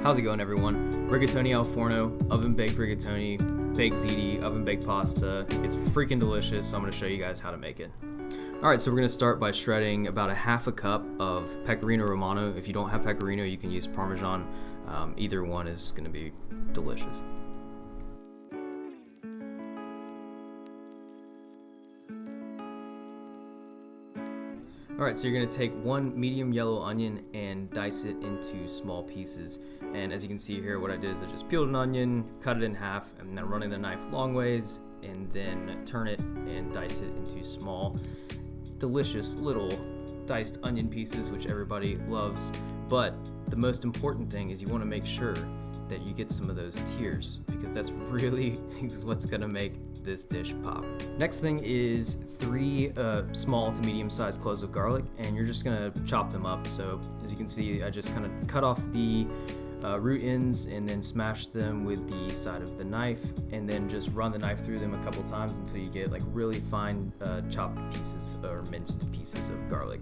How's it going, everyone? Rigatoni al Forno, oven-baked rigatoni, baked ziti, oven-baked pasta. It's freaking delicious, so I'm going to show you guys how to make it. Alright, so we're going to start by shredding about a half a cup of pecorino Romano. If you don't have pecorino, you can use Parmesan. Either one is going to be delicious. Alright, so you're going to take one medium yellow onion and dice it into small pieces. And as you can see here, what I did is I just peeled an onion, cut it in half, and then running the knife long ways, and then turn it and dice it into small, delicious little diced onion pieces, which everybody loves. But the most important thing is you want to make sure that you get some of those tears, because that's really what's going to make this dish pop. Next thing is 3 small to medium sized cloves of garlic, and you're just gonna chop them up. So as you can see, I just kind of cut off the root ends and then smash them with the side of the knife, and then just run the knife through them a couple times until you get like really fine chopped pieces or minced pieces of garlic.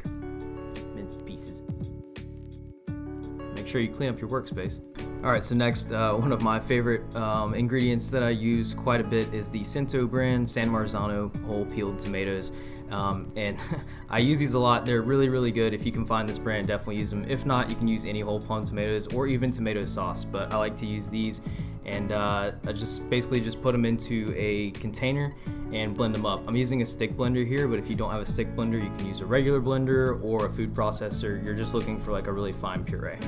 Minced pieces. Make sure you clean up your workspace. Alright, so next, one of my favorite ingredients that I use quite a bit is the Cento brand San Marzano whole peeled tomatoes. And I use these a lot. They're really, really good. If you can find this brand, definitely use them. If not, you can use any whole plum tomatoes or even tomato sauce, but I like to use these. And I just basically just put them into a container and blend them up. I'm using a stick blender here, but if you don't have a stick blender, you can use a regular blender or a food processor. You're just looking for like a really fine puree.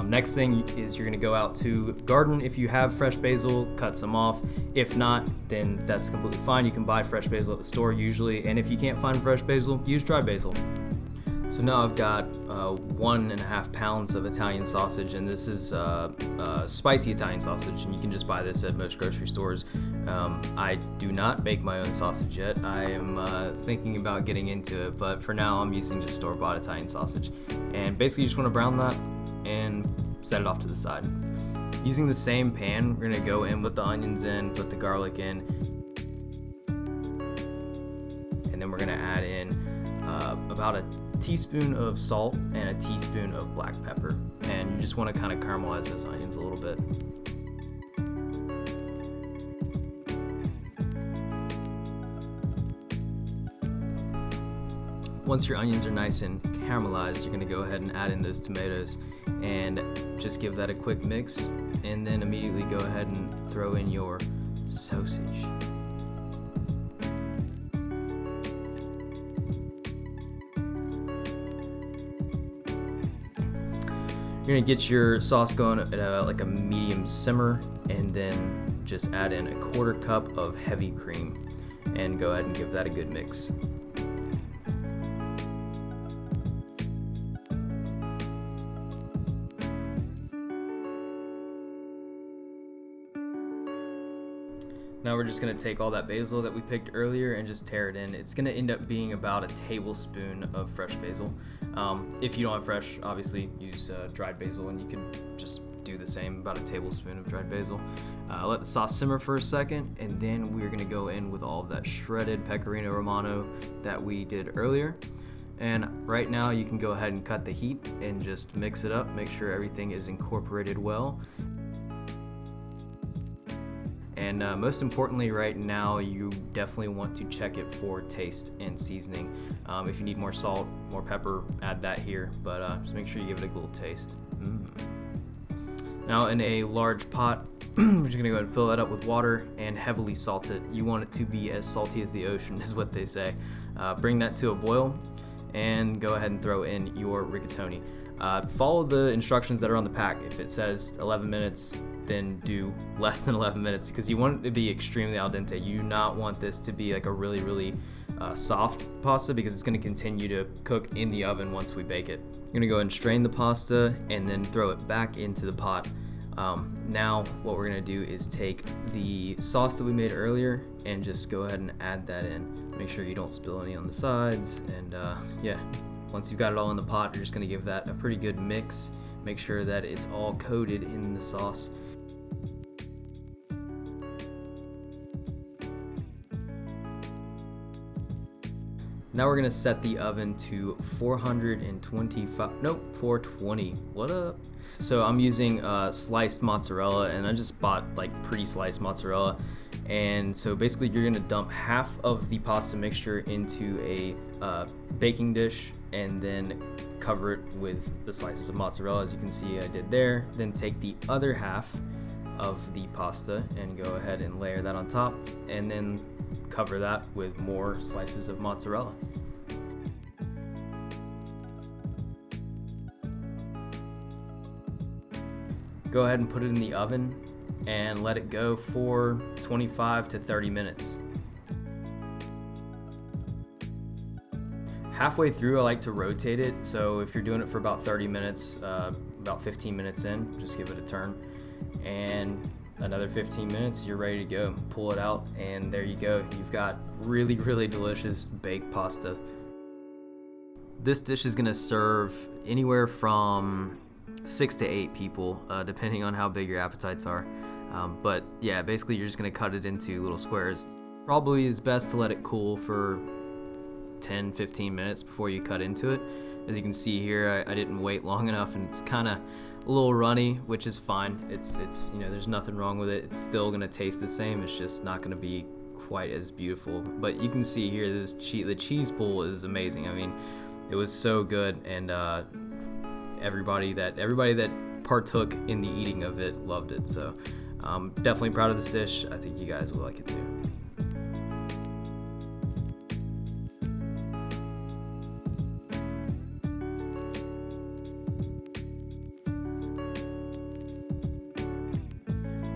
Next thing is you're going to go out to garden. If you have fresh basil, cut some off. If not, then that's completely fine. You can buy fresh basil at the store usually, and if you can't find fresh basil, use dry basil. So now I've got 1.5 pounds of Italian sausage, and this is spicy Italian sausage, and you can just buy this at most grocery stores. I do not make my own sausage yet. I am thinking about getting into it, but for now I'm using just store-bought Italian sausage. And basically you just want to brown that and set it off to the side. Using the same pan, we're going to go in, put the onions in, put the garlic in, and then we're going to add in about a teaspoon of salt and a teaspoon of black pepper. And you just want to kind of caramelize those onions a little bit. Once your onions are nice and caramelized, you're going to go ahead and add in those tomatoes and just give that a quick mix, and then immediately go ahead and throw in your sausage. You're going to get your sauce going at like a medium simmer, and then just add in a 1/4 cup of heavy cream and go ahead and give that a good mix. Now we're just going to take all that basil that we picked earlier and just tear it in. It's going to end up being about a tablespoon of fresh basil. If you don't have fresh, obviously use dried basil, and you can just do the same, about a tablespoon of dried basil. Let the sauce simmer for a second, and then we're going to go in with all of that shredded pecorino Romano that we did earlier. And right now you can go ahead and cut the heat and just mix it up, make sure everything is incorporated well. And most importantly, right now, you definitely want to check it for taste and seasoning. If you need more salt, more pepper, add that here, but just make sure you give it a little taste. Now in a large pot, we're just gonna go ahead and fill that up with water and heavily salt it. You want it to be as salty as the ocean, is what they say. Bring that to a boil and go ahead and throw in your rigatoni. Follow the instructions that are on the pack. If it says 11 minutes, then do less than 11 minutes, because you want it to be extremely al dente. You do not want this to be like a really, really soft pasta, because it's going to continue to cook in the oven once we bake it. You're going to go ahead and strain the pasta and then throw it back into the pot. Now what we're going to do is take the sauce that we made earlier and just go ahead and add that in. Make sure you don't spill any on the sides, and yeah. Once you've got it all in the pot, you're just going to give that a pretty good mix. Make sure that it's all coated in the sauce. Now we're going to set the oven to 420. What up? So I'm using sliced mozzarella, and I just bought like pre-sliced mozzarella. And so basically you're gonna dump half of the pasta mixture into a baking dish and then cover it with the slices of mozzarella, as you can see I did there. Then take the other half of the pasta and go ahead and layer that on top, and then cover that with more slices of mozzarella. Go ahead and put it in the oven and let it go for 25 to 30 minutes. Halfway through, I like to rotate it, so if you're doing it for about 30 minutes, about 15 minutes in, just give it a turn, and another 15 minutes, you're ready to go. Pull it out, and there you go. You've got really, really delicious baked pasta. This dish is gonna serve anywhere from 6 to 8 people, depending on how big your appetites are. But yeah, basically you're just gonna cut it into little squares. Probably is best to let it cool for 10-15 minutes before you cut into it. As you can see here, I didn't wait long enough, and it's kind of a little runny, which is fine. It's you know, there's nothing wrong with it. It's still gonna taste the same. It's just not gonna be quite as beautiful. But you can see here, the cheese pool is amazing. I mean, it was so good, and everybody that partook in the eating of it loved it. So I'm definitely proud of this dish. I think you guys will like it too.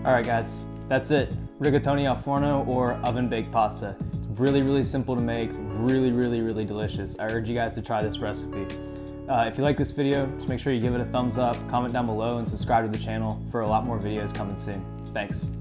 Alright guys, that's it. Rigatoni al Forno, or oven baked pasta. It's really, really simple to make, really, really, really delicious. I urge you guys to try this recipe. If you like this video, just make sure you give it a thumbs up, comment down below, and subscribe to the channel for a lot more videos coming soon. Thanks.